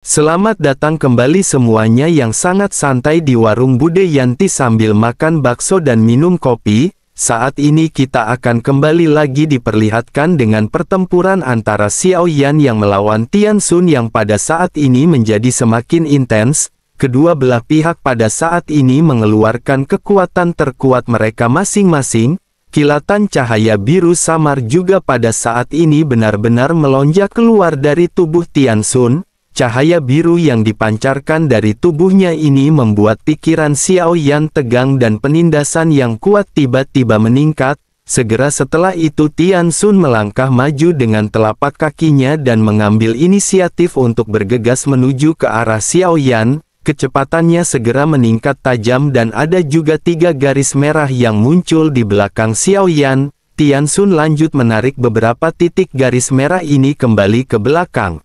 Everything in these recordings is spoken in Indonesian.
Selamat datang kembali semuanya yang sangat santai di warung Bude Yanti sambil makan bakso dan minum kopi. Saat ini kita akan kembali lagi diperlihatkan dengan pertempuran antara Xiao Yan yang melawan Tian Xun yang pada saat ini menjadi semakin intens. Kedua belah pihak pada saat ini mengeluarkan kekuatan terkuat mereka masing-masing. Kilatan cahaya biru samar juga pada saat ini benar-benar melonjak keluar dari tubuh Tian Xun. Cahaya biru yang dipancarkan dari tubuhnya ini membuat pikiran Xiao Yan tegang dan penindasan yang kuat tiba-tiba meningkat. Segera setelah itu Tian Xun melangkah maju dengan telapak kakinya dan mengambil inisiatif untuk bergegas menuju ke arah Xiao Yan. Kecepatannya segera meningkat tajam dan ada juga 3 garis merah yang muncul di belakang Xiao Yan. Tian Xun lanjut menarik beberapa titik garis merah ini kembali ke belakang.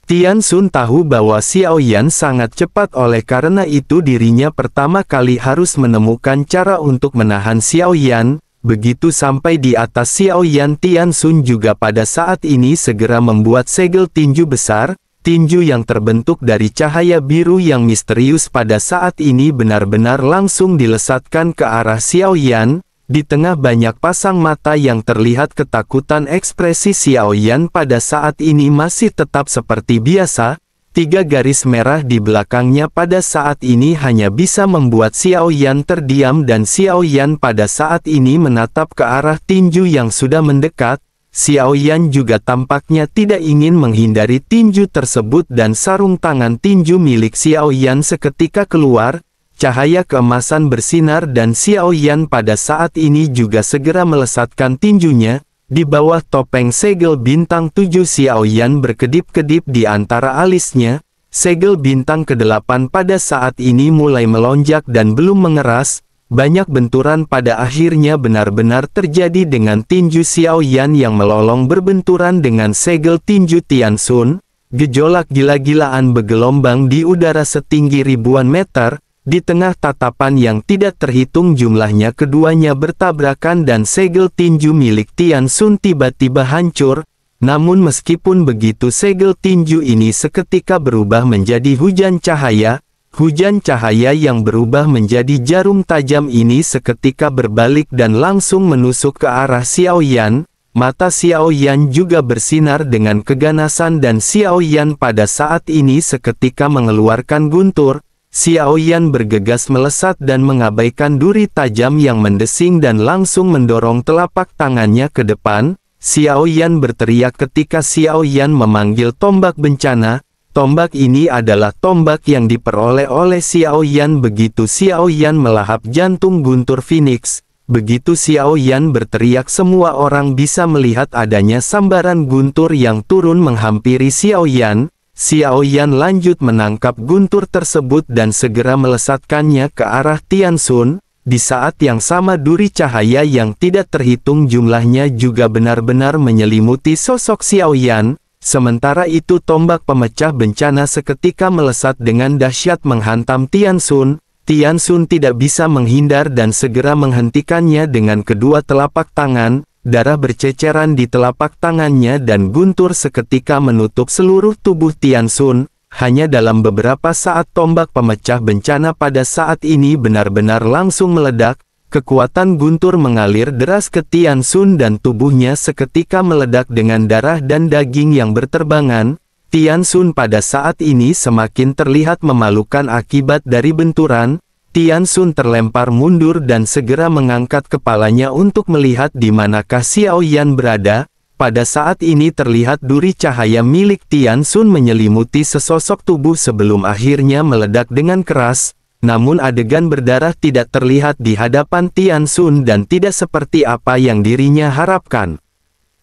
Tian Xun tahu bahwa Xiao Yan sangat cepat, oleh karena itu dirinya pertama kali harus menemukan cara untuk menahan Xiao Yan. Begitu sampai di atas Xiao Yan, Tian Xun juga pada saat ini segera membuat segel tinju besar. Tinju yang terbentuk dari cahaya biru yang misterius pada saat ini benar-benar langsung dilesatkan ke arah Xiao Yan. Di tengah banyak pasang mata yang terlihat ketakutan, ekspresi Xiao Yan pada saat ini masih tetap seperti biasa. 3 garis merah di belakangnya pada saat ini hanya bisa membuat Xiao Yan terdiam dan Xiao Yan pada saat ini menatap ke arah tinju yang sudah mendekat. Xiao Yan juga tampaknya tidak ingin menghindari tinju tersebut dan sarung tangan tinju milik Xiao Yan seketika keluar. Cahaya keemasan bersinar dan Xiao Yan pada saat ini juga segera melesatkan tinjunya. Di bawah topeng segel bintang 7 Xiao Yan berkedip-kedip di antara alisnya. Segel bintang ke-8 pada saat ini mulai melonjak dan belum mengeras. Banyak benturan pada akhirnya benar-benar terjadi dengan tinju Xiao Yan yang melolong berbenturan dengan segel tinju Tian Xun. Gejolak gila-gilaan bergelombang di udara setinggi ribuan meter. Di tengah tatapan yang tidak terhitung jumlahnya, keduanya bertabrakan dan segel tinju milik Tian Xun tiba-tiba hancur. Namun meskipun begitu, segel tinju ini seketika berubah menjadi hujan cahaya. Hujan cahaya yang berubah menjadi jarum tajam ini seketika berbalik dan langsung menusuk ke arah Xiao Yan. Mata Xiao Yan juga bersinar dengan keganasan dan Xiao Yan pada saat ini seketika mengeluarkan guntur. Xiao Yan bergegas melesat dan mengabaikan duri tajam yang mendesing dan langsung mendorong telapak tangannya ke depan. Xiao Yan berteriak ketika Xiao Yan memanggil tombak bencana. Tombak ini adalah tombak yang diperoleh oleh Xiao Yan begitu Xiao Yan melahap jantung guntur Phoenix. Begitu Xiao Yan berteriak, semua orang bisa melihat adanya sambaran guntur yang turun menghampiri Xiao Yan. Xiao Yan lanjut menangkap guntur tersebut dan segera melesatkannya ke arah Tian Xun. Di saat yang sama duri cahaya yang tidak terhitung jumlahnya juga benar-benar menyelimuti sosok Xiao Yan. Sementara itu tombak pemecah bencana seketika melesat dengan dahsyat menghantam Tian Xun. Tian Xun tidak bisa menghindar dan segera menghentikannya dengan kedua telapak tangan. Darah berceceran di telapak tangannya dan guntur seketika menutup seluruh tubuh Tian Xun. Hanya dalam beberapa saat tombak pemecah bencana pada saat ini benar-benar langsung meledak. Kekuatan guntur mengalir deras ke Tian Xun dan tubuhnya seketika meledak dengan darah dan daging yang berterbangan. Tian Xun pada saat ini semakin terlihat memalukan akibat dari benturan. Tian Xun terlempar mundur dan segera mengangkat kepalanya untuk melihat di manakah Xiao Yan berada. Pada saat ini terlihat duri cahaya milik Tian Xun menyelimuti sesosok tubuh sebelum akhirnya meledak dengan keras. Namun adegan berdarah tidak terlihat di hadapan Tian Xun dan tidak seperti apa yang dirinya harapkan.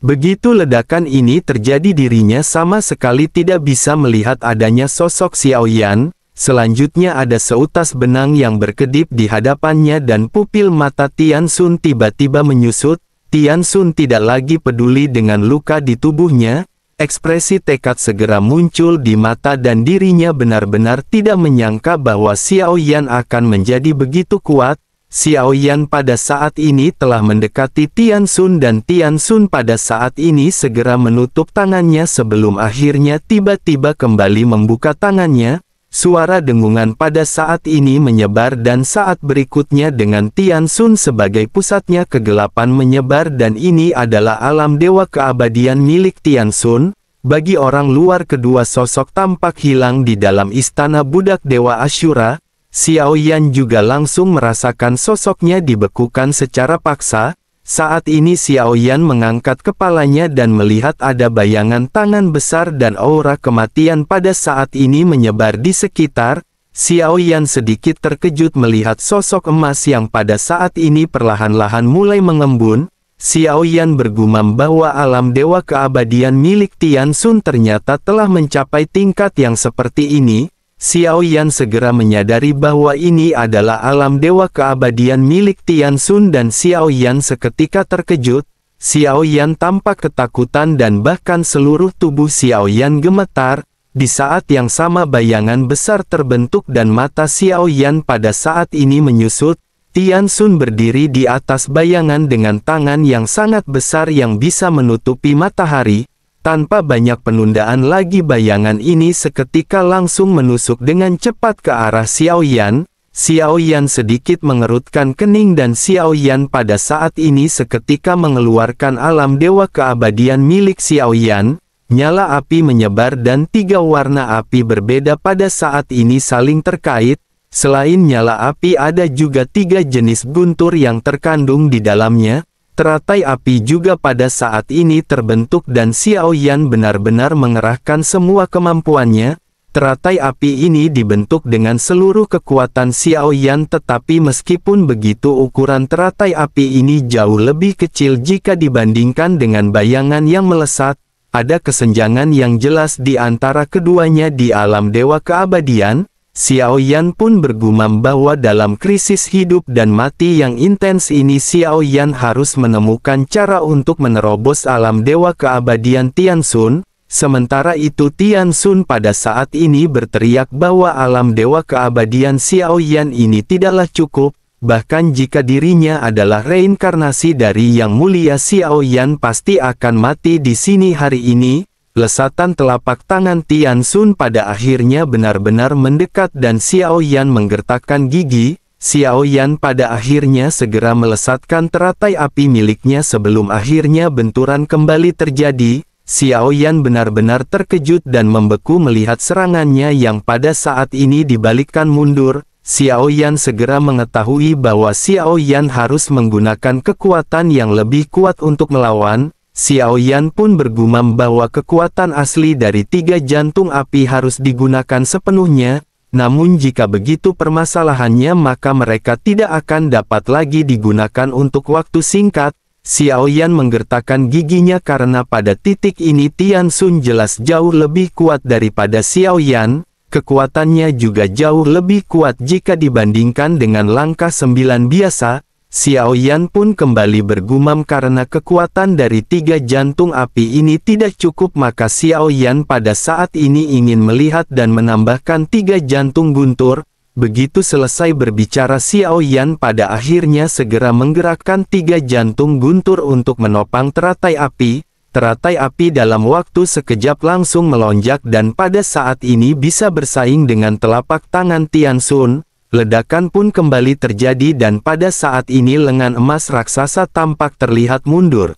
Begitu ledakan ini terjadi, dirinya sama sekali tidak bisa melihat adanya sosok Xiao Yan. Selanjutnya ada seutas benang yang berkedip di hadapannya dan pupil mata Tian Xun tiba-tiba menyusut. Tian Xun tidak lagi peduli dengan luka di tubuhnya. Ekspresi tekad segera muncul di mata dan dirinya benar-benar tidak menyangka bahwa Xiao Yan akan menjadi begitu kuat. Xiao Yan pada saat ini telah mendekati Tian Xun dan Tian Xun pada saat ini segera menutup tangannya sebelum akhirnya tiba-tiba kembali membuka tangannya. Suara dengungan pada saat ini menyebar dan saat berikutnya dengan Tian Xun sebagai pusatnya kegelapan menyebar dan ini adalah alam dewa keabadian milik Tian Xun. Bagi orang luar kedua sosok tampak hilang di dalam istana budak dewa Ashura. Xiao Yan juga langsung merasakan sosoknya dibekukan secara paksa. Saat ini Xiao Yan mengangkat kepalanya dan melihat ada bayangan tangan besar dan aura kematian pada saat ini menyebar di sekitar. Xiao Yan sedikit terkejut melihat sosok emas yang pada saat ini perlahan-lahan mulai mengembun. Xiao Yan bergumam bahwa alam dewa keabadian milik Tian Xun ternyata telah mencapai tingkat yang seperti ini. Xiao Yan segera menyadari bahwa ini adalah alam dewa keabadian milik Tian Xun dan Xiao Yan seketika terkejut. Xiao Yan tampak ketakutan dan bahkan seluruh tubuh Xiao Yan gemetar. Di saat yang sama bayangan besar terbentuk dan mata Xiao Yan pada saat ini menyusut. Tian Xun berdiri di atas bayangan dengan tangan yang sangat besar yang bisa menutupi matahari. Tanpa banyak penundaan lagi bayangan ini seketika langsung menusuk dengan cepat ke arah Xiao Yan. Xiao Yan sedikit mengerutkan kening dan Xiao Yan pada saat ini seketika mengeluarkan alam dewa keabadian milik Xiao Yan. Nyala api menyebar dan 3 warna api berbeda pada saat ini saling terkait. Selain nyala api ada juga 3 jenis guntur yang terkandung di dalamnya. Teratai api juga pada saat ini terbentuk dan Xiao Yan benar-benar mengerahkan semua kemampuannya. Teratai api ini dibentuk dengan seluruh kekuatan Xiao Yan tetapi meskipun begitu ukuran teratai api ini jauh lebih kecil jika dibandingkan dengan bayangan yang melesat. Ada kesenjangan yang jelas di antara keduanya di alam dewa keabadian. Xiao Yan pun bergumam bahwa dalam krisis hidup dan mati yang intens ini Xiao Yan harus menemukan cara untuk menerobos alam dewa keabadian Tian Xun. Sementara itu Tian Xun pada saat ini berteriak bahwa alam dewa keabadian Xiao Yan ini tidaklah cukup. Bahkan jika dirinya adalah reinkarnasi dari Yang Mulia Xiao Yan pasti akan mati di sini hari ini. Lesatan telapak tangan Tian Xun pada akhirnya benar-benar mendekat dan Xiao Yan menggertakkan gigi. Xiao Yan pada akhirnya segera melesatkan teratai api miliknya sebelum akhirnya benturan kembali terjadi. Xiao Yan benar-benar terkejut dan membeku melihat serangannya yang pada saat ini dibalikkan mundur. Xiao Yan segera mengetahui bahwa Xiao Yan harus menggunakan kekuatan yang lebih kuat untuk melawan. Xiao Yan pun bergumam bahwa kekuatan asli dari 3 jantung api harus digunakan sepenuhnya, namun jika begitu permasalahannya maka mereka tidak akan dapat lagi digunakan untuk waktu singkat. Xiao Yan menggertakkan giginya karena pada titik ini Tian Xun jelas jauh lebih kuat daripada Xiao Yan, kekuatannya juga jauh lebih kuat jika dibandingkan dengan langkah 9 biasa. Xiao Yan pun kembali bergumam karena kekuatan dari 3 jantung api ini tidak cukup maka Xiao Yan pada saat ini ingin melihat dan menambahkan 3 jantung guntur. Begitu selesai berbicara Xiao Yan pada akhirnya segera menggerakkan 3 jantung guntur untuk menopang teratai api. Teratai api dalam waktu sekejap langsung melonjak dan pada saat ini bisa bersaing dengan telapak tangan Tian Xun. Ledakan pun kembali terjadi dan pada saat ini lengan emas raksasa tampak terlihat mundur.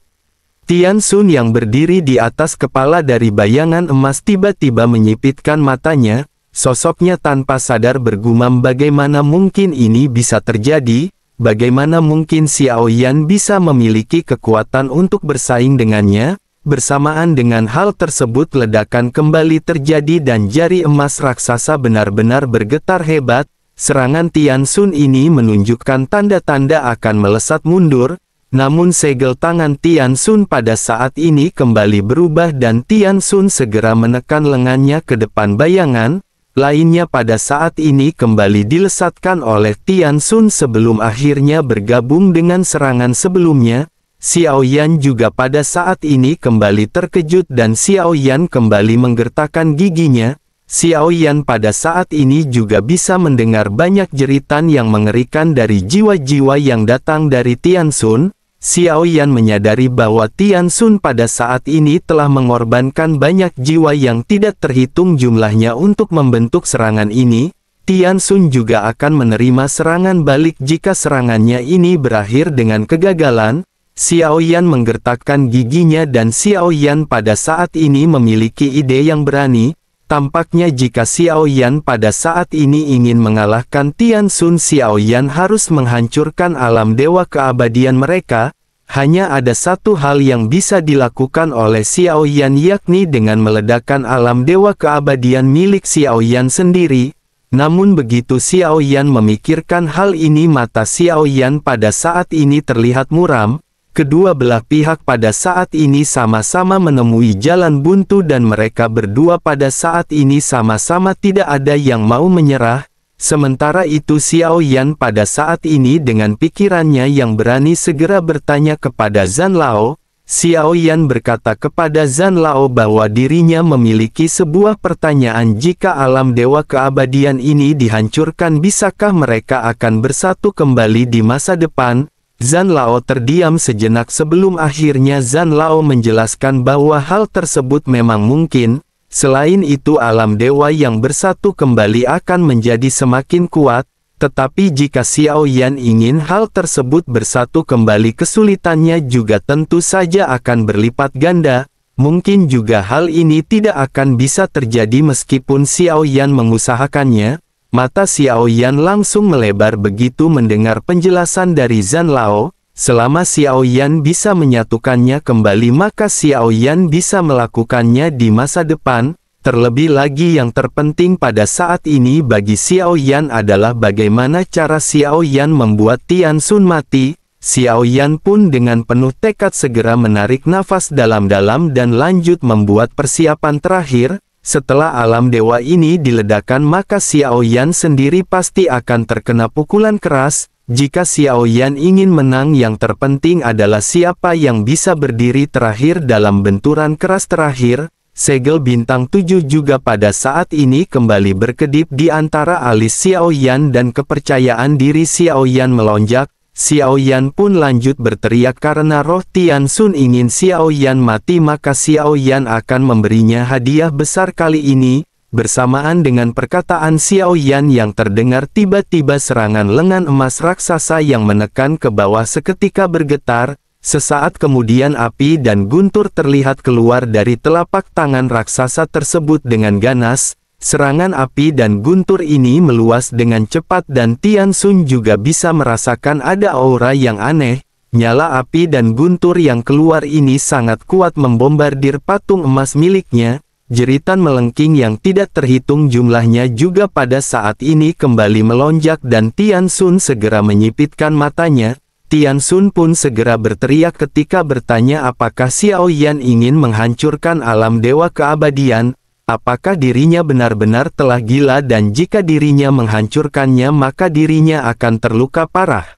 Tian Xun yang berdiri di atas kepala dari bayangan emas tiba-tiba menyipitkan matanya. Sosoknya tanpa sadar bergumam bagaimana mungkin ini bisa terjadi, bagaimana mungkin Xiao Yan bisa memiliki kekuatan untuk bersaing dengannya. Bersamaan dengan hal tersebut ledakan kembali terjadi dan jari emas raksasa benar-benar bergetar hebat. Serangan Tian Xun ini menunjukkan tanda-tanda akan melesat mundur, namun segel tangan Tian Xun pada saat ini kembali berubah dan Tian Xun segera menekan lengannya ke depan bayangan, lainnya pada saat ini kembali dilesatkan oleh Tian Xun sebelum akhirnya bergabung dengan serangan sebelumnya. Xiao Yan juga pada saat ini kembali terkejut dan Xiao Yan kembali menggertakkan giginya. Xiao Yan pada saat ini juga bisa mendengar banyak jeritan yang mengerikan dari jiwa-jiwa yang datang dari Tian Xun. Xiao Yan menyadari bahwa Tian Xun pada saat ini telah mengorbankan banyak jiwa yang tidak terhitung jumlahnya untuk membentuk serangan ini. Tian Xun juga akan menerima serangan balik jika serangannya ini berakhir dengan kegagalan. Xiao Yan menggertakkan giginya dan Xiao Yan pada saat ini memiliki ide yang berani. Tampaknya jika Xiao Yan pada saat ini ingin mengalahkan Tian Xun, Xiao Yan harus menghancurkan alam dewa keabadian mereka. Hanya ada satu hal yang bisa dilakukan oleh Xiao Yan, yakni dengan meledakkan alam dewa keabadian milik Xiao Yan sendiri. Namun begitu Xiao Yan memikirkan hal ini, mata Xiao Yan pada saat ini terlihat muram. Kedua belah pihak pada saat ini sama-sama menemui jalan buntu dan mereka berdua pada saat ini sama-sama tidak ada yang mau menyerah. Sementara itu Xiao Yan pada saat ini dengan pikirannya yang berani segera bertanya kepada Zhan Lao. Xiao Yan berkata kepada Zhan Lao bahwa dirinya memiliki sebuah pertanyaan, jika alam dewa keabadian ini dihancurkan, bisakah mereka akan bersatu kembali di masa depan? Zhan Lao terdiam sejenak sebelum akhirnya Zhan Lao menjelaskan bahwa hal tersebut memang mungkin. Selain itu alam dewa yang bersatu kembali akan menjadi semakin kuat. Tetapi jika Xiao Yan ingin hal tersebut bersatu kembali, kesulitannya juga tentu saja akan berlipat ganda. Mungkin juga hal ini tidak akan bisa terjadi meskipun Xiao Yan mengusahakannya. Mata Xiao Yan langsung melebar begitu mendengar penjelasan dari Zhan Lao. Selama Xiao Yan bisa menyatukannya kembali, maka Xiao Yan bisa melakukannya di masa depan. Terlebih lagi yang terpenting pada saat ini bagi Xiao Yan adalah bagaimana cara Xiao Yan membuat Tian Xun mati. Xiao Yan pun dengan penuh tekad segera menarik nafas dalam-dalam dan lanjut membuat persiapan terakhir. Setelah alam dewa ini diledakkan, maka Xiao Yan sendiri pasti akan terkena pukulan keras. Jika Xiao Yan ingin menang, yang terpenting adalah siapa yang bisa berdiri terakhir dalam benturan keras terakhir. Segel bintang 7 juga pada saat ini kembali berkedip di antara alis Xiao Yan dan kepercayaan diri Xiao Yan melonjak. Xiao Yan pun lanjut berteriak karena roh Tian Xun ingin Xiao Yan mati, maka Xiao Yan akan memberinya hadiah besar kali ini. Bersamaan dengan perkataan Xiao Yan yang terdengar, tiba-tiba serangan lengan emas raksasa yang menekan ke bawah seketika bergetar. Sesaat kemudian api dan guntur terlihat keluar dari telapak tangan raksasa tersebut dengan ganas. Serangan api dan guntur ini meluas dengan cepat dan Tian Xun juga bisa merasakan ada aura yang aneh. Nyala api dan guntur yang keluar ini sangat kuat membombardir patung emas miliknya. Jeritan melengking yang tidak terhitung jumlahnya juga pada saat ini kembali melonjak dan Tian Xun segera menyipitkan matanya. Tian Xun pun segera berteriak ketika bertanya apakah Xiao Yan ingin menghancurkan alam dewa keabadian. Apakah dirinya benar-benar telah gila, dan jika dirinya menghancurkannya maka dirinya akan terluka parah?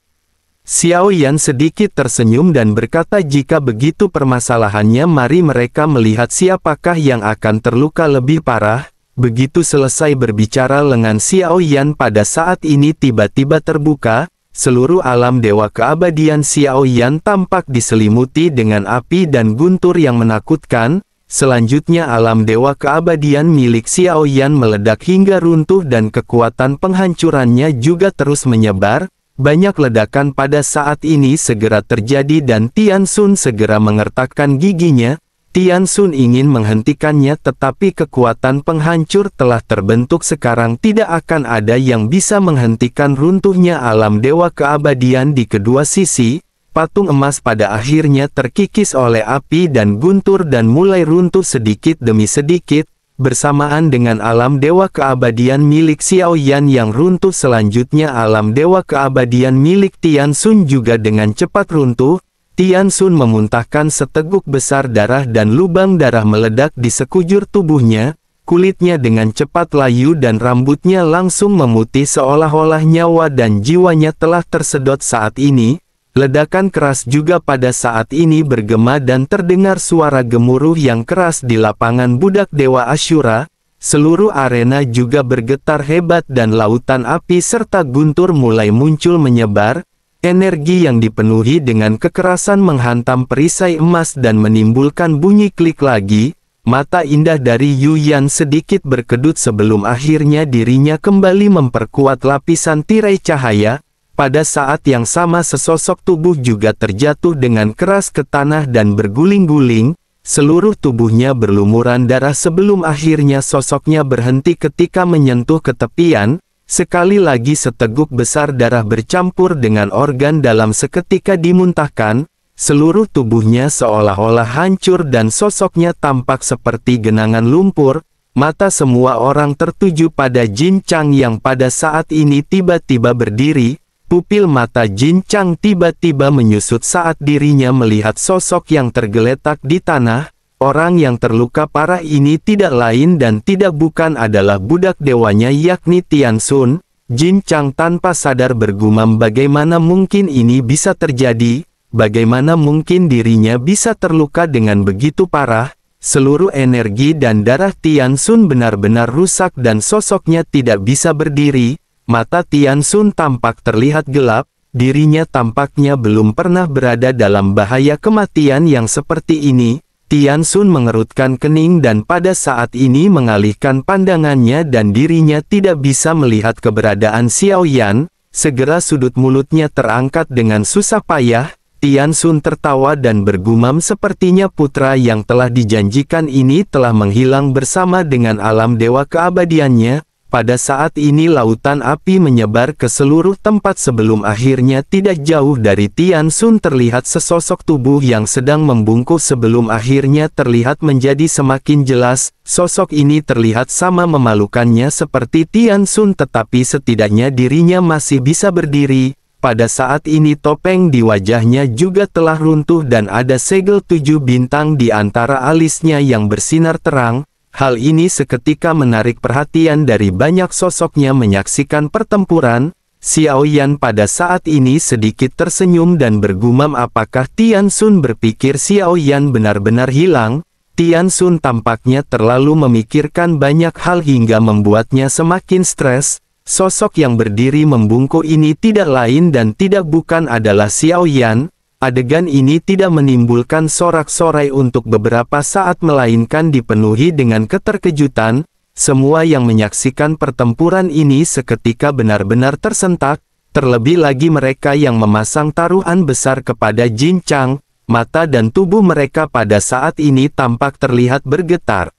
Xiao Yan sedikit tersenyum dan berkata, jika begitu permasalahannya, mari mereka melihat siapakah yang akan terluka lebih parah. Begitu selesai berbicara, lengan Xiao Yan pada saat ini tiba-tiba terbuka. Seluruh alam dewa keabadian Xiao Yan tampak diselimuti dengan api dan guntur yang menakutkan. Selanjutnya alam dewa keabadian milik Xiao Yan meledak hingga runtuh dan kekuatan penghancurannya juga terus menyebar. Banyak ledakan pada saat ini segera terjadi dan Tian Xun segera mengertakkan giginya. Tian Xun ingin menghentikannya, tetapi kekuatan penghancur telah terbentuk. Sekarang tidak akan ada yang bisa menghentikan runtuhnya alam dewa keabadian di kedua sisi. Patung emas pada akhirnya terkikis oleh api dan guntur dan mulai runtuh sedikit demi sedikit. Bersamaan dengan alam dewa keabadian milik Xiao Yan yang runtuh, selanjutnya alam dewa keabadian milik Tian Xun juga dengan cepat runtuh. Tian Xun memuntahkan seteguk besar darah dan lubang darah meledak di sekujur tubuhnya. Kulitnya dengan cepat layu dan rambutnya langsung memutih seolah-olah nyawa dan jiwanya telah tersedot saat ini. Ledakan keras juga pada saat ini bergema dan terdengar suara gemuruh yang keras di lapangan budak Dewa Asyura. seluruh arena juga bergetar hebat dan lautan api serta guntur mulai muncul menyebar. Energi yang dipenuhi dengan kekerasan menghantam perisai emas dan menimbulkan bunyi klik lagi. Mata indah dari Yuyan sedikit berkedut sebelum akhirnya dirinya kembali memperkuat lapisan tirai cahaya. Pada saat yang sama sesosok tubuh juga terjatuh dengan keras ke tanah dan berguling-guling. Seluruh tubuhnya berlumuran darah sebelum akhirnya sosoknya berhenti ketika menyentuh ketepian. Sekali lagi seteguk besar darah bercampur dengan organ dalam seketika dimuntahkan. Seluruh tubuhnya seolah-olah hancur dan sosoknya tampak seperti genangan lumpur. Mata semua orang tertuju pada Jin Chang yang pada saat ini tiba-tiba berdiri. Pupil mata Jin Chang tiba-tiba menyusut saat dirinya melihat sosok yang tergeletak di tanah. Orang yang terluka parah ini tidak lain dan tidak bukan adalah budak dewanya yakni Tian Xun. Jin Chang tanpa sadar bergumam bagaimana mungkin ini bisa terjadi. Bagaimana mungkin dirinya bisa terluka dengan begitu parah? Seluruh energi dan darah Tian Xun benar-benar rusak dan sosoknya tidak bisa berdiri. Mata Tian Xun tampak terlihat gelap. Dirinya tampaknya belum pernah berada dalam bahaya kematian yang seperti ini. Tian Xun mengerutkan kening dan pada saat ini mengalihkan pandangannya dan dirinya tidak bisa melihat keberadaan Xiao Yan. Segera sudut mulutnya terangkat dengan susah payah. Tian Xun tertawa dan bergumam sepertinya putra yang telah dijanjikan ini telah menghilang bersama dengan alam dewa keabadiannya. Pada saat ini lautan api menyebar ke seluruh tempat sebelum akhirnya tidak jauh dari Tian Xun terlihat sesosok tubuh yang sedang membungkuk sebelum akhirnya terlihat menjadi semakin jelas. Sosok ini terlihat sama memalukannya seperti Tian Xun tetapi setidaknya dirinya masih bisa berdiri. Pada saat ini topeng di wajahnya juga telah runtuh dan ada segel 7 bintang di antara alisnya yang bersinar terang. Hal ini seketika menarik perhatian dari banyak sosoknya menyaksikan pertempuran. Xiao Yan pada saat ini sedikit tersenyum dan bergumam apakah Tian Xun berpikir Xiao Yan benar-benar hilang. Tian Xun tampaknya terlalu memikirkan banyak hal hingga membuatnya semakin stres. Sosok yang berdiri membungkuk ini tidak lain dan tidak bukan adalah Xiao Yan. Adegan ini tidak menimbulkan sorak-sorai untuk beberapa saat melainkan dipenuhi dengan keterkejutan. Semua yang menyaksikan pertempuran ini seketika benar-benar tersentak. Terlebih lagi mereka yang memasang taruhan besar kepada Jin Chang. Mata dan tubuh mereka pada saat ini tampak terlihat bergetar.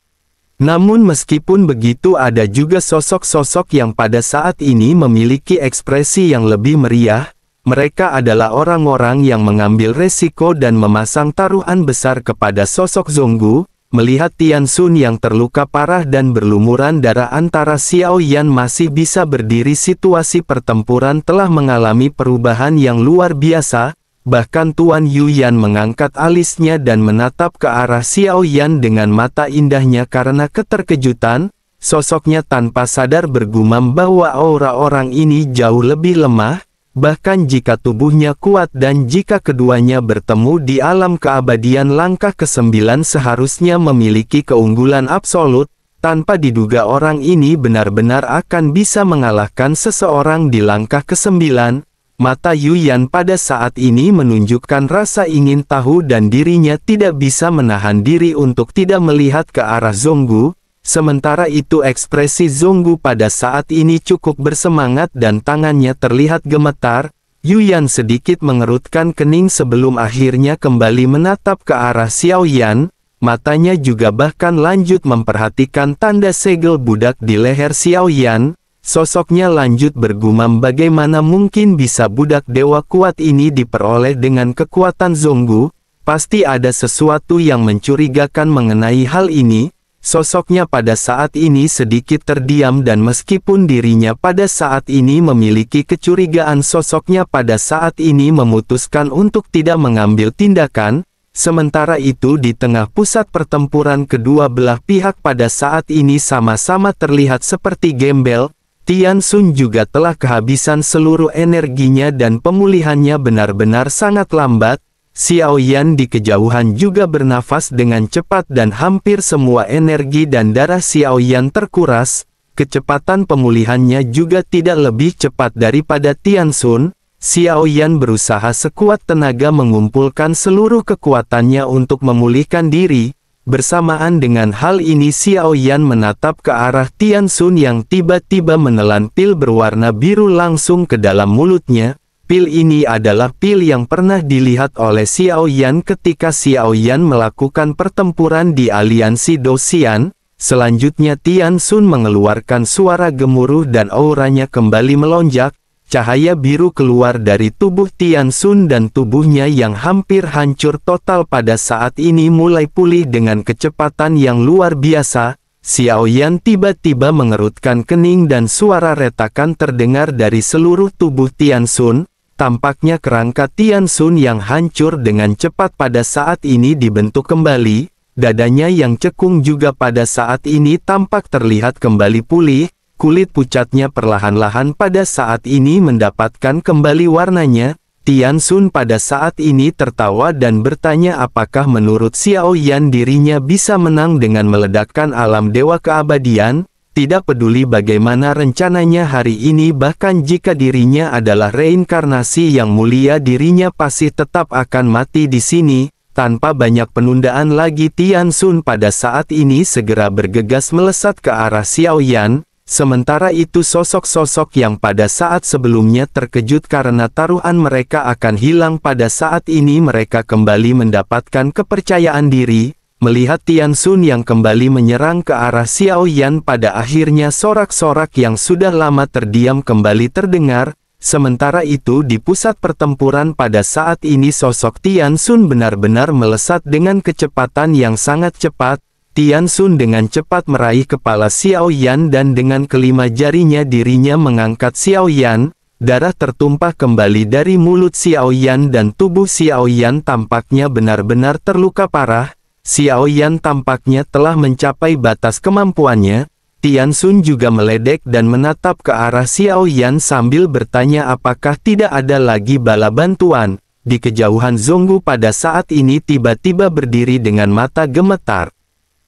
Namun meskipun begitu ada juga sosok-sosok yang pada saat ini memiliki ekspresi yang lebih meriah. Mereka adalah orang-orang yang mengambil resiko dan memasang taruhan besar kepada sosok Zonggu. Melihat Tian Xun yang terluka parah dan berlumuran darah antara Xiao Yan masih bisa berdiri, situasi pertempuran telah mengalami perubahan yang luar biasa. Bahkan Tuan Yuyan mengangkat alisnya dan menatap ke arah Xiao Yan dengan mata indahnya karena keterkejutan. Sosoknya tanpa sadar bergumam bahwa aura orang ini jauh lebih lemah. Bahkan jika tubuhnya kuat dan jika keduanya bertemu di alam keabadian langkah ke-9 seharusnya memiliki keunggulan absolut. Tanpa diduga orang ini benar-benar akan bisa mengalahkan seseorang di langkah ke-9. Mata Yuyan pada saat ini menunjukkan rasa ingin tahu dan dirinya tidak bisa menahan diri untuk tidak melihat ke arah Zonggu. Sementara itu ekspresi Zonggu pada saat ini cukup bersemangat dan tangannya terlihat gemetar. Yuyan sedikit mengerutkan kening sebelum akhirnya kembali menatap ke arah Xiao Yan. Matanya juga bahkan lanjut memperhatikan tanda segel budak di leher Xiao Yan. Sosoknya lanjut bergumam bagaimana mungkin bisa budak dewa kuat ini diperoleh dengan kekuatan Zonggu. Pasti ada sesuatu yang mencurigakan mengenai hal ini. Sosoknya pada saat ini sedikit terdiam dan meskipun dirinya pada saat ini memiliki kecurigaan, sosoknya pada saat ini memutuskan untuk tidak mengambil tindakan. Sementara itu di tengah pusat pertempuran kedua belah pihak pada saat ini sama-sama terlihat seperti gembel. Tian Xun juga telah kehabisan seluruh energinya dan pemulihannya benar-benar sangat lambat. Xiao Yan di kejauhan juga bernafas dengan cepat dan hampir semua energi dan darah Xiao Yan terkuras. Kecepatan pemulihannya juga tidak lebih cepat daripada Tian Xun. Xiao Yan berusaha sekuat tenaga mengumpulkan seluruh kekuatannya untuk memulihkan diri. Bersamaan dengan hal ini Xiao Yan menatap ke arah Tian Xun yang tiba-tiba menelan pil berwarna biru langsung ke dalam mulutnya. Pil ini adalah pil yang pernah dilihat oleh Xiao Yan ketika Xiao Yan melakukan pertempuran di aliansi Dosian. Selanjutnya Tian Xun mengeluarkan suara gemuruh dan auranya kembali melonjak. Cahaya biru keluar dari tubuh Tian Xun dan tubuhnya yang hampir hancur total pada saat ini mulai pulih dengan kecepatan yang luar biasa. Xiao Yan tiba-tiba mengerutkan kening dan suara retakan terdengar dari seluruh tubuh Tian Xun. Tampaknya kerangka Tian Xun yang hancur dengan cepat pada saat ini dibentuk kembali. Dadanya yang cekung juga pada saat ini tampak terlihat kembali pulih. Kulit pucatnya perlahan-lahan pada saat ini mendapatkan kembali warnanya. Tian Xun pada saat ini tertawa dan bertanya apakah menurut Xiao Yan dirinya bisa menang dengan meledakkan alam dewa keabadian. Tidak peduli bagaimana rencananya hari ini, bahkan jika dirinya adalah reinkarnasi yang mulia, dirinya pasti tetap akan mati di sini. Tanpa banyak penundaan lagi, Tian Xun pada saat ini segera bergegas melesat ke arah Xiao Yan. Sementara itu sosok-sosok yang pada saat sebelumnya terkejut karena taruhan mereka akan hilang, pada saat ini mereka kembali mendapatkan kepercayaan diri. Melihat Tian Xun yang kembali menyerang ke arah Xiao Yan, pada akhirnya sorak-sorak yang sudah lama terdiam kembali terdengar. Sementara itu di pusat pertempuran pada saat ini sosok Tian Xun benar-benar melesat dengan kecepatan yang sangat cepat. Tian Xun dengan cepat meraih kepala Xiao Yan dan dengan kelima jarinya dirinya mengangkat Xiao Yan. Darah tertumpah kembali dari mulut Xiao Yan dan tubuh Xiao Yan tampaknya benar-benar terluka parah. Xiao Yan tampaknya telah mencapai batas kemampuannya. Tian Xun juga meledek dan menatap ke arah Xiao Yan sambil bertanya apakah tidak ada lagi bala bantuan. Di kejauhan Zhonggu pada saat ini tiba-tiba berdiri dengan mata gemetar.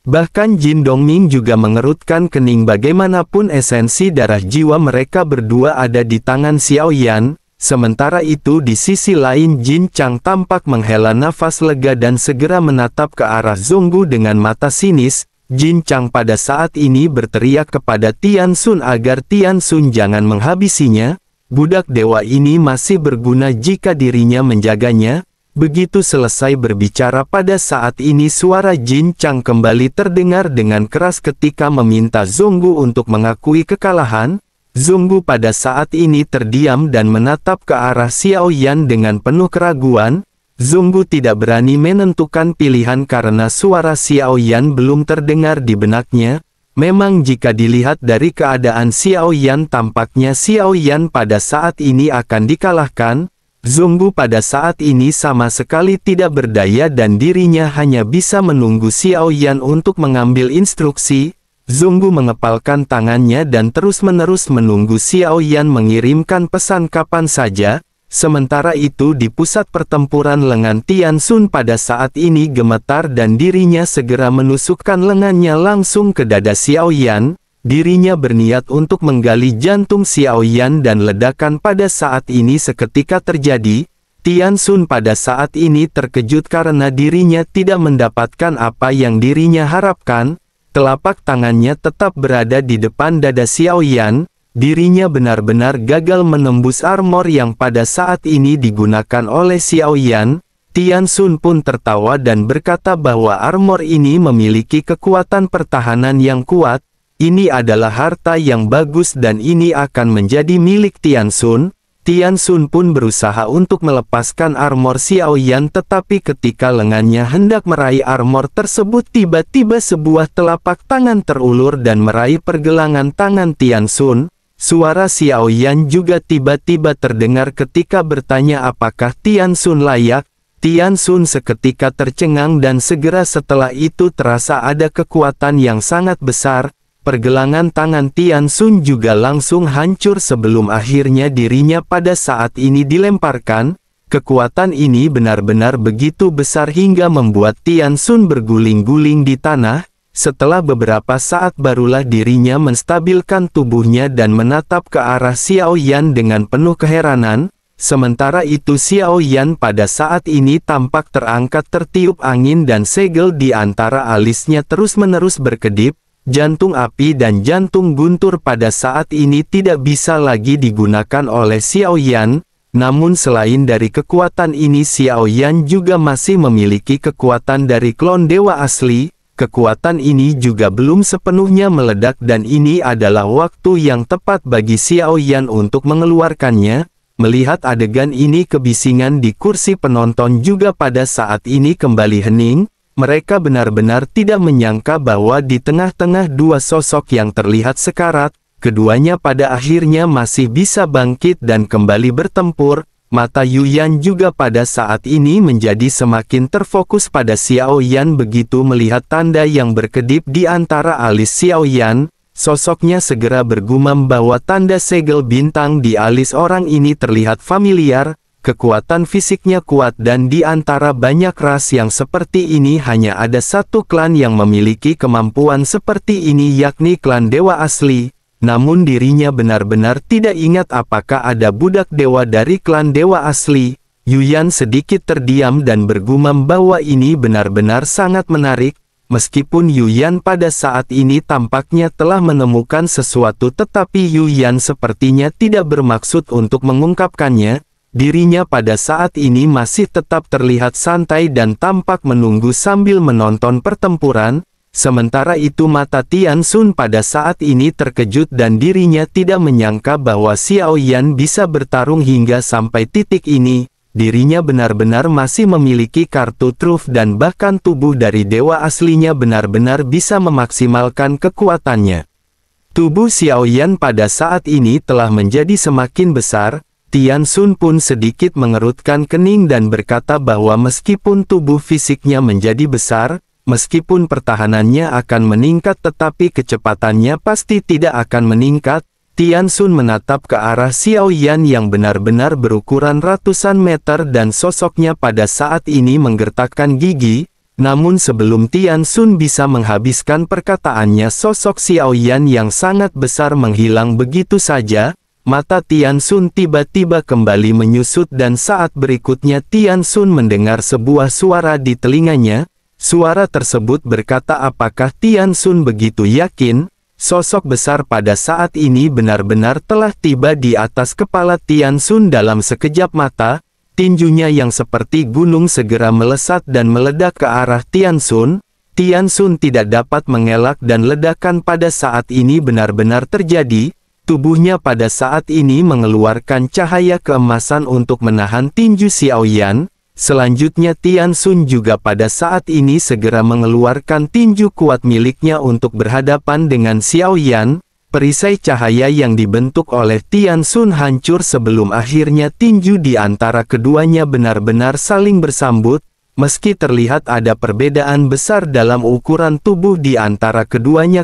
Bahkan Jin Dongming juga mengerutkan kening, bagaimanapun esensi darah jiwa mereka berdua ada di tangan Xiao Yan. Sementara itu di sisi lain Jin Chang tampak menghela nafas lega dan segera menatap ke arah Zhonggu dengan mata sinis. Jin Chang pada saat ini berteriak kepada Tian Xun agar Tian Xun jangan menghabisinya. Budak dewa ini masih berguna jika dirinya menjaganya. Begitu selesai berbicara pada saat ini suara Jin Chang kembali terdengar dengan keras ketika meminta Zhonggu untuk mengakui kekalahan. Zhonggu pada saat ini terdiam dan menatap ke arah Xiao Yan dengan penuh keraguan. Zhonggu tidak berani menentukan pilihan karena suara Xiao Yan belum terdengar di benaknya. Memang jika dilihat dari keadaan Xiao Yan tampaknya Xiao Yan pada saat ini akan dikalahkan. Zhonggu pada saat ini sama sekali tidak berdaya dan dirinya hanya bisa menunggu Xiao Yan untuk mengambil instruksi. Zhonggu mengepalkan tangannya dan terus-menerus menunggu Xiao Yan mengirimkan pesan kapan saja. Sementara itu di pusat pertempuran lengan Tian Xun pada saat ini gemetar dan dirinya segera menusukkan lengannya langsung ke dada Xiao Yan. Dirinya berniat untuk menggali jantung Xiao Yan dan ledakan pada saat ini seketika terjadi. Tian Xun pada saat ini terkejut karena dirinya tidak mendapatkan apa yang dirinya harapkan. Telapak tangannya tetap berada di depan dada Xiao Yan. Dirinya benar-benar gagal menembus armor yang pada saat ini digunakan oleh Xiao Yan. Tian Xun pun tertawa dan berkata bahwa armor ini memiliki kekuatan pertahanan yang kuat. Ini adalah harta yang bagus dan ini akan menjadi milik Tian Xun. Tian Xun pun berusaha untuk melepaskan armor Xiao Yan, tetapi ketika lengannya hendak meraih armor tersebut tiba-tiba sebuah telapak tangan terulur dan meraih pergelangan tangan Tian Xun. Suara Xiao Yan juga tiba-tiba terdengar ketika bertanya apakah Tian Xun layak. Tian Xun seketika tercengang dan segera setelah itu terasa ada kekuatan yang sangat besar. Pergelangan tangan Tian Xun juga langsung hancur sebelum akhirnya dirinya pada saat ini dilemparkan. Kekuatan ini benar-benar begitu besar hingga membuat Tian Xun berguling-guling di tanah. Setelah beberapa saat barulah dirinya menstabilkan tubuhnya dan menatap ke arah Xiao Yan dengan penuh keheranan. Sementara itu Xiao Yan pada saat ini tampak terangkat tertiup angin dan segel di antara alisnya terus-menerus berkedip. Jantung api dan jantung guntur pada saat ini tidak bisa lagi digunakan oleh Xiao Yan. Namun selain dari kekuatan ini Xiao Yan juga masih memiliki kekuatan dari klon dewa asli. Kekuatan ini juga belum sepenuhnya meledak dan ini adalah waktu yang tepat bagi Xiao Yan untuk mengeluarkannya. Melihat adegan ini kebisingan di kursi penonton juga pada saat ini kembali hening. Mereka benar-benar tidak menyangka bahwa di tengah-tengah dua sosok yang terlihat sekarat, keduanya pada akhirnya masih bisa bangkit dan kembali bertempur. Mata Yuyan juga pada saat ini menjadi semakin terfokus pada Xiao Yan begitu melihat tanda yang berkedip di antara alis Xiao Yan. Sosoknya segera bergumam bahwa tanda segel bintang di alis orang ini terlihat familiar. Kekuatan fisiknya kuat dan di antara banyak ras yang seperti ini hanya ada satu klan yang memiliki kemampuan seperti ini yakni klan dewa asli. Namun dirinya benar-benar tidak ingat apakah ada budak dewa dari klan dewa asli. Yuyan sedikit terdiam dan bergumam bahwa ini benar-benar sangat menarik. Meskipun Yuyan pada saat ini tampaknya telah menemukan sesuatu tetapi Yuyan sepertinya tidak bermaksud untuk mengungkapkannya. Dirinya pada saat ini masih tetap terlihat santai dan tampak menunggu sambil menonton pertempuran. Sementara itu mata Tian Xun pada saat ini terkejut dan dirinya tidak menyangka bahwa Xiao Yan bisa bertarung hingga sampai titik ini. Dirinya benar-benar masih memiliki kartu truf dan bahkan tubuh dari dewa aslinya benar-benar bisa memaksimalkan kekuatannya. Tubuh Xiao Yan pada saat ini telah menjadi semakin besar. Tian Xun pun sedikit mengerutkan kening dan berkata bahwa meskipun tubuh fisiknya menjadi besar, meskipun pertahanannya akan meningkat tetapi kecepatannya pasti tidak akan meningkat. Tian Xun menatap ke arah Xiao Yan yang benar-benar berukuran ratusan meter dan sosoknya pada saat ini menggertakkan gigi. Namun sebelum Tian Xun bisa menghabiskan perkataannya sosok Xiao Yan yang sangat besar menghilang begitu saja. Mata Tian Xun tiba-tiba kembali menyusut dan saat berikutnya Tian Xun mendengar sebuah suara di telinganya. Suara tersebut berkata apakah Tian Xun begitu yakin? Sosok besar pada saat ini benar-benar telah tiba di atas kepala Tian Xun dalam sekejap mata. Tinjunya yang seperti gunung segera melesat dan meledak ke arah Tian Xun. Tian Xun tidak dapat mengelak dan ledakan pada saat ini benar-benar terjadi. Tubuhnya pada saat ini mengeluarkan cahaya keemasan untuk menahan tinju Xiao Yan. Selanjutnya Tian Xun juga pada saat ini segera mengeluarkan tinju kuat miliknya untuk berhadapan dengan Xiao Yan. Perisai cahaya yang dibentuk oleh Tian Xun hancur sebelum akhirnya tinju di antara keduanya benar-benar saling bersambut. Meski terlihat ada perbedaan besar dalam ukuran tubuh di antara keduanya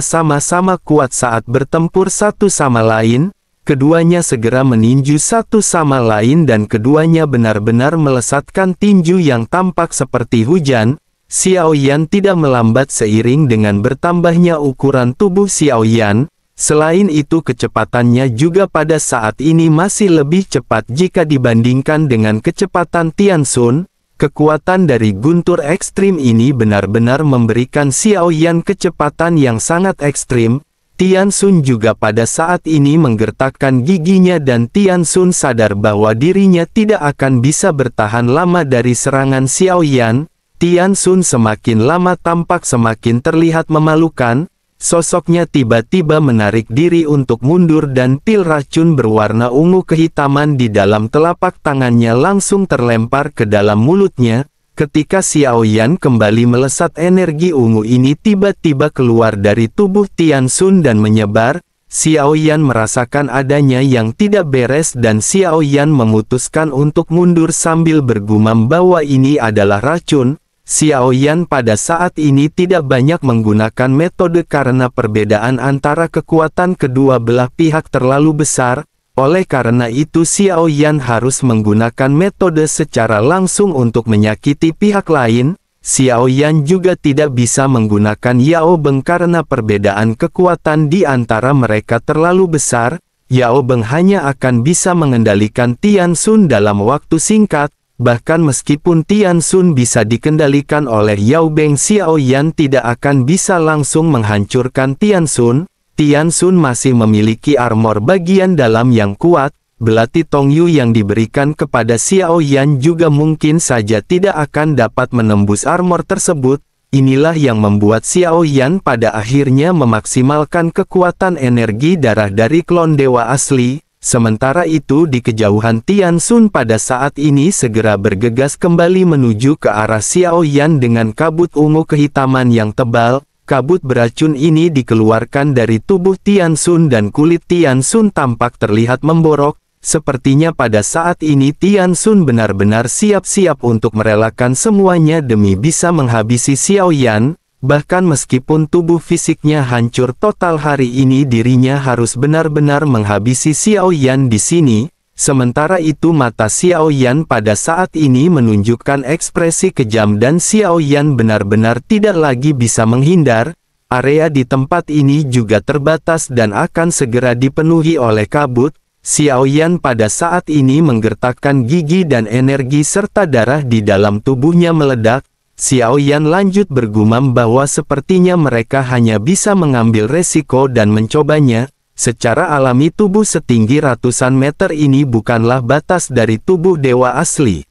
sama-sama kuat saat bertempur satu sama lain. Keduanya segera meninju satu sama lain dan keduanya benar-benar melesatkan tinju yang tampak seperti hujan. Xiao Yan tidak melambat seiring dengan bertambahnya ukuran tubuh Xiao Yan. Selain itu kecepatannya juga pada saat ini masih lebih cepat jika dibandingkan dengan kecepatan Tian Xun. Kekuatan dari guntur ekstrim ini benar-benar memberikan Xiao Yan kecepatan yang sangat ekstrim. Tian Xun juga pada saat ini menggertakkan giginya dan Tian Xun sadar bahwa dirinya tidak akan bisa bertahan lama dari serangan Xiao Yan. Tian Xun semakin lama tampak semakin terlihat memalukan. Sosoknya tiba-tiba menarik diri untuk mundur dan pil racun berwarna ungu kehitaman di dalam telapak tangannya langsung terlempar ke dalam mulutnya. Ketika Xiao Yan kembali melesat energi ungu ini tiba-tiba keluar dari tubuh Tian Xun dan menyebar. Xiao Yan merasakan adanya yang tidak beres dan Xiao Yan memutuskan untuk mundur sambil bergumam bahwa ini adalah racun. Xiao Yan pada saat ini tidak banyak menggunakan metode karena perbedaan antara kekuatan kedua belah pihak terlalu besar. Oleh karena itu Xiao Yan harus menggunakan metode secara langsung untuk menyakiti pihak lain. Xiao Yan juga tidak bisa menggunakan Yao Beng karena perbedaan kekuatan di antara mereka terlalu besar. Yao Beng hanya akan bisa mengendalikan Tian Xun dalam waktu singkat. Bahkan meskipun Tian Xun bisa dikendalikan oleh Yao Beng, Xiao Yan tidak akan bisa langsung menghancurkan Tian Xun. Tian Xun masih memiliki armor bagian dalam yang kuat. Belati Tongyu yang diberikan kepada Xiao Yan juga mungkin saja tidak akan dapat menembus armor tersebut. Inilah yang membuat Xiao Yan pada akhirnya memaksimalkan kekuatan energi darah dari klon dewa asli. Sementara itu di kejauhan Tian Xun pada saat ini segera bergegas kembali menuju ke arah Xiao Yan dengan kabut ungu kehitaman yang tebal. Kabut beracun ini dikeluarkan dari tubuh Tian Xun dan kulit Tian Xun tampak terlihat memborok. Sepertinya pada saat ini Tian Xun benar-benar siap-siap untuk merelakan semuanya demi bisa menghabisi Xiao Yan. Bahkan meskipun tubuh fisiknya hancur total hari ini, dirinya harus benar-benar menghabisi Xiao Yan di sini. Sementara itu mata Xiao Yan pada saat ini menunjukkan ekspresi kejam dan Xiao Yan benar-benar tidak lagi bisa menghindar. Area di tempat ini juga terbatas dan akan segera dipenuhi oleh kabut. Xiao Yan pada saat ini menggertakkan gigi dan energi serta darah di dalam tubuhnya meledak. Xiao Yan lanjut bergumam bahwa sepertinya mereka hanya bisa mengambil resiko dan mencobanya. Secara alami tubuh setinggi ratusan meter ini bukanlah batas dari tubuh dewa asli.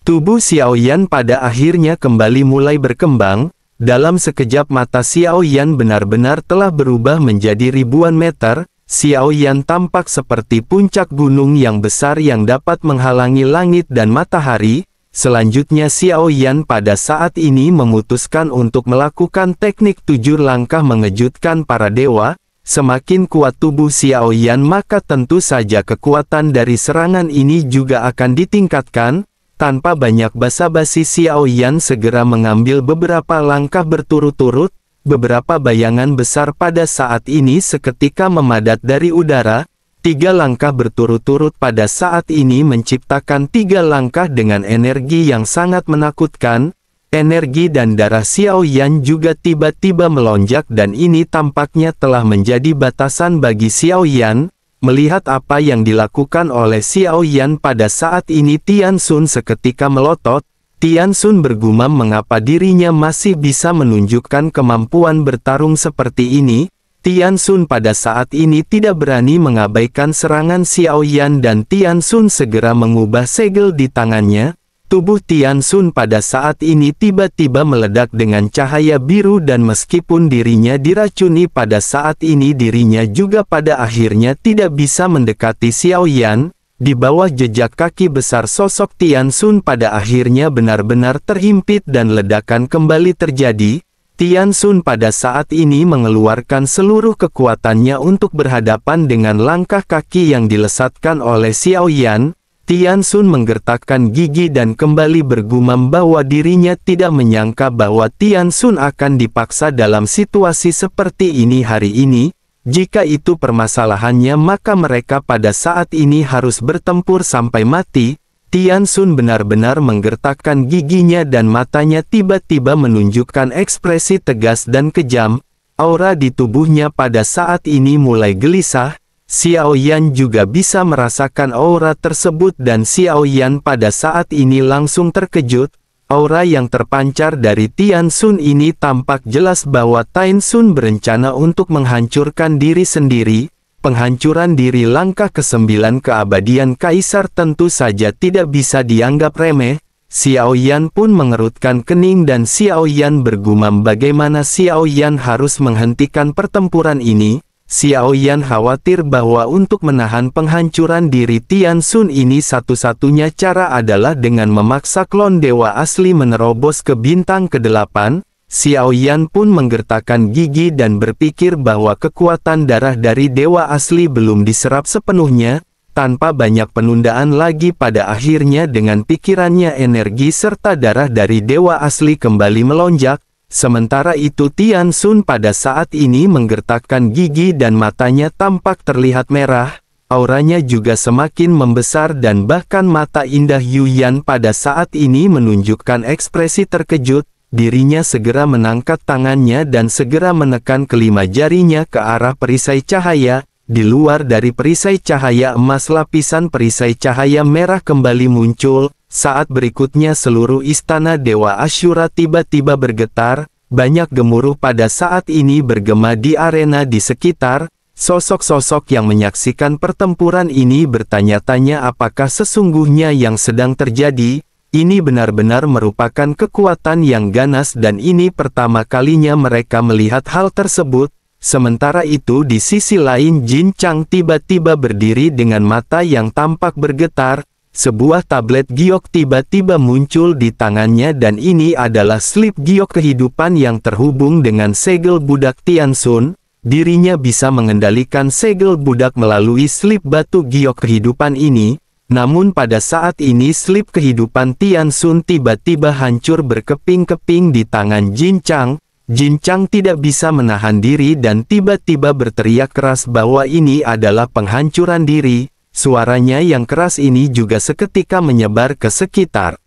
Tubuh Xiao Yan pada akhirnya kembali mulai berkembang. Dalam sekejap mata Xiao Yan benar-benar telah berubah menjadi ribuan meter. Xiao Yan tampak seperti puncak gunung yang besar yang dapat menghalangi langit dan matahari. Selanjutnya Xiao Yan pada saat ini memutuskan untuk melakukan teknik 7 langkah mengejutkan para dewa. Semakin kuat tubuh Xiao Yan maka tentu saja kekuatan dari serangan ini juga akan ditingkatkan. Tanpa banyak basa-basi Xiao Yan segera mengambil beberapa langkah berturut-turut. Beberapa bayangan besar pada saat ini seketika memadat dari udara. 3 langkah berturut-turut pada saat ini menciptakan 3 langkah dengan energi yang sangat menakutkan. Energi dan darah Xiao Yan juga tiba-tiba melonjak dan ini tampaknya telah menjadi batasan bagi Xiao Yan. Melihat apa yang dilakukan oleh Xiao Yan pada saat ini Tian Xun seketika melotot. Tian Xun bergumam mengapa dirinya masih bisa menunjukkan kemampuan bertarung seperti ini. Tian Xun pada saat ini tidak berani mengabaikan serangan Xiao Yan dan Tian Xun segera mengubah segel di tangannya. Tubuh Tian Xun pada saat ini tiba-tiba meledak dengan cahaya biru dan meskipun dirinya diracuni pada saat ini dirinya juga pada akhirnya tidak bisa mendekati Xiao Yan. Di bawah jejak kaki besar sosok Tian Xun pada akhirnya benar-benar terhimpit dan ledakan kembali terjadi. Tian Xun pada saat ini mengeluarkan seluruh kekuatannya untuk berhadapan dengan langkah kaki yang dilesatkan oleh Xiao Yan. Tian Xun menggertakkan gigi dan kembali bergumam bahwa dirinya tidak menyangka bahwa Tian Xun akan dipaksa dalam situasi seperti ini hari ini. Jika itu permasalahannya maka mereka pada saat ini harus bertempur sampai mati. Tian Xun benar-benar menggertakkan giginya dan matanya tiba-tiba menunjukkan ekspresi tegas dan kejam. Aura di tubuhnya pada saat ini mulai gelisah. Xiao Yan juga bisa merasakan aura tersebut dan Xiao Yan pada saat ini langsung terkejut. Aura yang terpancar dari Tian Xun ini tampak jelas bahwa Tian Xun berencana untuk menghancurkan diri sendiri. Penghancuran diri langkah ke-9 keabadian Kaisar tentu saja tidak bisa dianggap remeh. Xiao Yan pun mengerutkan kening dan Xiao Yan bergumam bagaimana Xiao Yan harus menghentikan pertempuran ini. Xiao Yan khawatir bahwa untuk menahan penghancuran diri Tian Xun ini satu-satunya cara adalah dengan memaksa klon dewa asli menerobos ke bintang ke-8. Xiao Yan pun menggertakkan gigi dan berpikir bahwa kekuatan darah dari dewa asli belum diserap sepenuhnya. Tanpa banyak penundaan lagi pada akhirnya dengan pikirannya energi serta darah dari dewa asli kembali melonjak. Sementara itu Tian Xun pada saat ini menggertakkan gigi dan matanya tampak terlihat merah. auranya juga semakin membesar dan bahkan mata indah Yuyan pada saat ini menunjukkan ekspresi terkejut. Dirinya segera mengangkat tangannya dan segera menekan kelima jarinya ke arah perisai cahaya. Di luar dari perisai cahaya emas, lapisan perisai cahaya merah kembali muncul. Saat berikutnya seluruh istana Dewa Asyura tiba-tiba bergetar. Banyak gemuruh pada saat ini bergema di arena di sekitar. Sosok-sosok yang menyaksikan pertempuran ini bertanya-tanya apakah sesungguhnya yang sedang terjadi. Ini benar-benar merupakan kekuatan yang ganas dan ini pertama kalinya mereka melihat hal tersebut. Sementara itu di sisi lain Jin Chang tiba-tiba berdiri dengan mata yang tampak bergetar. Sebuah tablet giok tiba-tiba muncul di tangannya dan ini adalah slip giok kehidupan yang terhubung dengan segel budak Tian Xun. Dirinya bisa mengendalikan segel budak melalui slip batu giok kehidupan ini. Namun pada saat ini slip kehidupan Tian Xun tiba-tiba hancur berkeping-keping di tangan Jin Chang. Jin Chang tidak bisa menahan diri dan tiba-tiba berteriak keras bahwa ini adalah penghancuran diri. Suaranya yang keras ini juga seketika menyebar ke sekitar.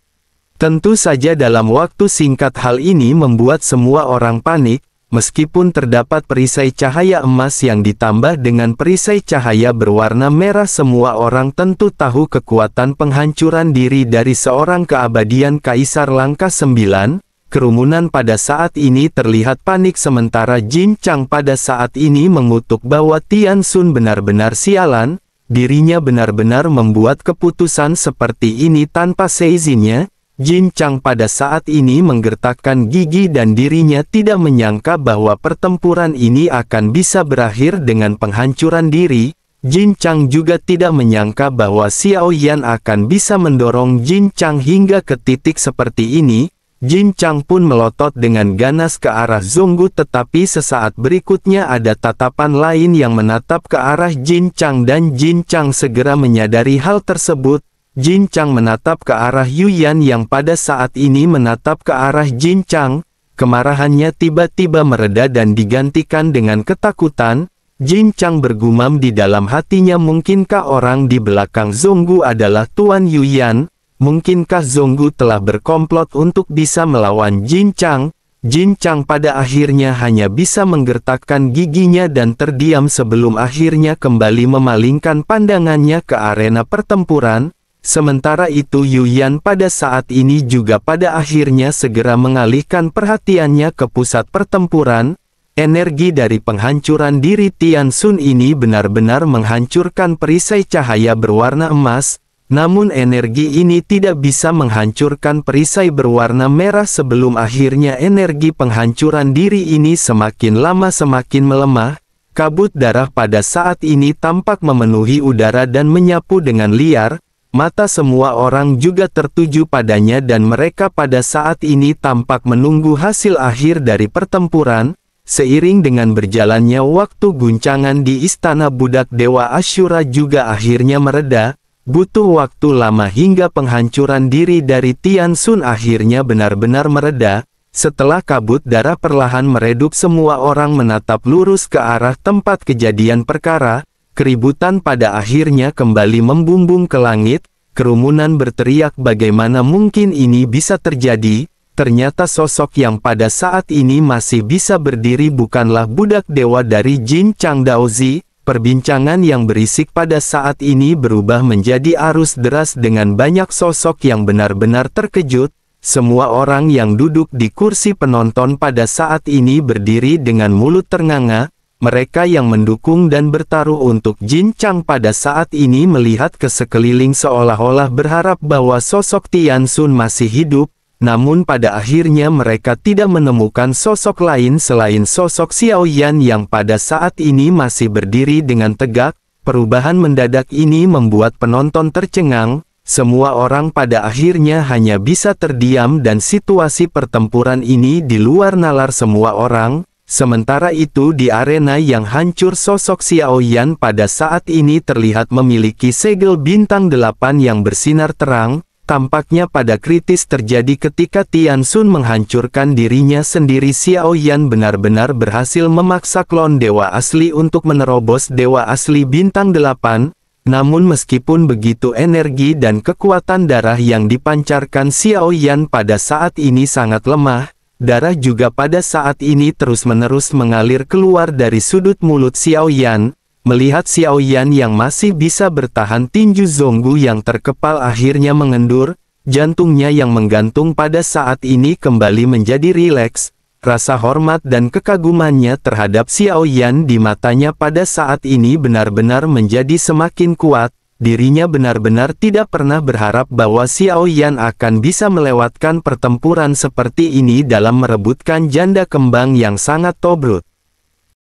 Tentu saja dalam waktu singkat hal ini membuat semua orang panik. Meskipun terdapat perisai cahaya emas yang ditambah dengan perisai cahaya berwarna merah, semua orang tentu tahu kekuatan penghancuran diri dari seorang keabadian Kaisar Langkah 9. Kerumunan pada saat ini terlihat panik sementara Jin Chang pada saat ini mengutuk bahwa Tian Xun benar-benar sialan. Dirinya benar-benar membuat keputusan seperti ini tanpa seizinnya. Jin Chang pada saat ini menggertakkan gigi dan dirinya tidak menyangka bahwa pertempuran ini akan bisa berakhir dengan penghancuran diri. Jin Chang juga tidak menyangka bahwa Xiao Yan akan bisa mendorong Jin Chang hingga ke titik seperti ini. Jin Chang pun melotot dengan ganas ke arah Zonggu tetapi sesaat berikutnya ada tatapan lain yang menatap ke arah Jin Chang dan Jin Chang segera menyadari hal tersebut. Jin Chang menatap ke arah Yuyan yang pada saat ini menatap ke arah Jin Chang. Kemarahannya tiba-tiba mereda dan digantikan dengan ketakutan. Jin Chang bergumam di dalam hatinya, mungkinkah orang di belakang Zonggu adalah Tuan Yuyan? Mungkinkah Zonggu telah berkomplot untuk bisa melawan Jin Chang? Jin Chang pada akhirnya hanya bisa menggertakkan giginya dan terdiam sebelum akhirnya kembali memalingkan pandangannya ke arena pertempuran. Sementara itu Yuyan pada saat ini juga pada akhirnya segera mengalihkan perhatiannya ke pusat pertempuran. Energi dari penghancuran diri Tian Xun ini benar-benar menghancurkan perisai cahaya berwarna emas. Namun energi ini tidak bisa menghancurkan perisai berwarna merah sebelum akhirnya energi penghancuran diri ini semakin lama semakin melemah. Kabut darah pada saat ini tampak memenuhi udara dan menyapu dengan liar. Mata semua orang juga tertuju padanya dan mereka pada saat ini tampak menunggu hasil akhir dari pertempuran. Seiring dengan berjalannya waktu, guncangan di istana budak Dewa Asyura juga akhirnya mereda. Butuh waktu lama hingga penghancuran diri dari Tian Xun akhirnya benar-benar mereda. Setelah kabut darah perlahan meredup, semua orang menatap lurus ke arah tempat kejadian perkara. Keributan pada akhirnya kembali membumbung ke langit. Kerumunan berteriak bagaimana mungkin ini bisa terjadi. Ternyata sosok yang pada saat ini masih bisa berdiri bukanlah budak dewa dari Jin Chang Daozi. Perbincangan yang berisik pada saat ini berubah menjadi arus deras dengan banyak sosok yang benar-benar terkejut. Semua orang yang duduk di kursi penonton pada saat ini berdiri dengan mulut ternganga. Mereka yang mendukung dan bertaruh untuk Jin Chang pada saat ini melihat ke sekeliling seolah-olah berharap bahwa sosok Tian Xun masih hidup. Namun pada akhirnya mereka tidak menemukan sosok lain selain sosok Xiao Yan yang pada saat ini masih berdiri dengan tegak. Perubahan mendadak ini membuat penonton tercengang. Semua orang pada akhirnya hanya bisa terdiam dan situasi pertempuran ini di luar nalar semua orang. Sementara itu di arena yang hancur, sosok Xiao Yan pada saat ini terlihat memiliki segel bintang 8 yang bersinar terang. Tampaknya pada kritis terjadi ketika Tian Xun menghancurkan dirinya sendiri. Xiao Yan benar-benar berhasil memaksa klon dewa asli untuk menerobos dewa asli bintang 8. Namun meskipun begitu energi dan kekuatan darah yang dipancarkan Xiao Yan pada saat ini sangat lemah, darah juga pada saat ini terus-menerus mengalir keluar dari sudut mulut Xiao Yan. Melihat Xiao Yan yang masih bisa bertahan, tinju Zonggu yang terkepal akhirnya mengendur, jantungnya yang menggantung pada saat ini kembali menjadi rileks. Rasa hormat dan kekagumannya terhadap Xiao Yan di matanya pada saat ini benar-benar menjadi semakin kuat. Dirinya benar-benar tidak pernah berharap bahwa Xiao Yan akan bisa melewatkan pertempuran seperti ini dalam merebutkan janda kembang yang sangat tobrut.